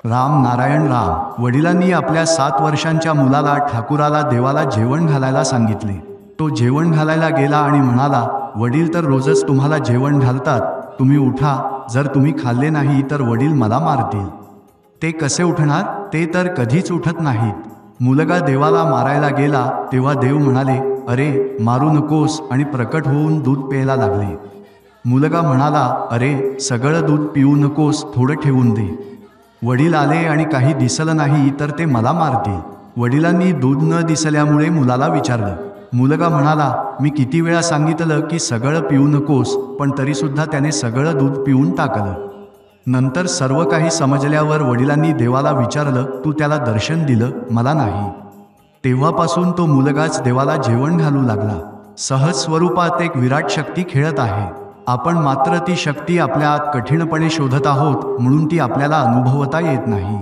राम नारायण राम. वडिलांनी आपल्या 7 वर्षांच्या मुलाला ठाकुराला देवाला जेवण घालायला सांगितले. तो जेवण घालायला गेला आणि म्हणाला, वडील तर रोजच तुम्हाला जेवण घालतात, तुम्ही उठा, जर तुम्ही खाल्ले नाही तर वडील मला मारतील. ते कसे उठणार? ते तर कधीच उठत नाहीत. मुलगा देवाला मारायला गेला तेव्हा देव म्हणाले, अरे मारू नकोस, आणि प्रकट होऊन दूध प्यायला लागले. मुलगा म्हणाला, अरे सगळं दूध पिऊ नकोस, थोडं ठेवून दे. वडील आले आणि काही दिसलं नाही तर ते मला मारतील. वडिलांनी दूध न दिसल्यामुळे मुलाला विचारलं. मुलगा म्हणाला, मी किती वेळा सांगितलं की सगळं पिऊ नकोस, पण तरीसुद्धा त्याने सगळं दूध पिऊन टाकलं. नंतर सर्व काही समजल्यावर वडिलांनी देवाला विचारलं, तू त्याला दर्शन दिलं, मला नाही. तेव्हापासून तो मुलगाच देवाला जेवण घालू लागला. सहज स्वरूपात एक विराट शक्ती खेळत आहे. आपण मात्र ती शक्ती आपल्या आत कठीणपणे शोधत आहोत, म्हणून ती आपल्याला अनुभवता येत नाही.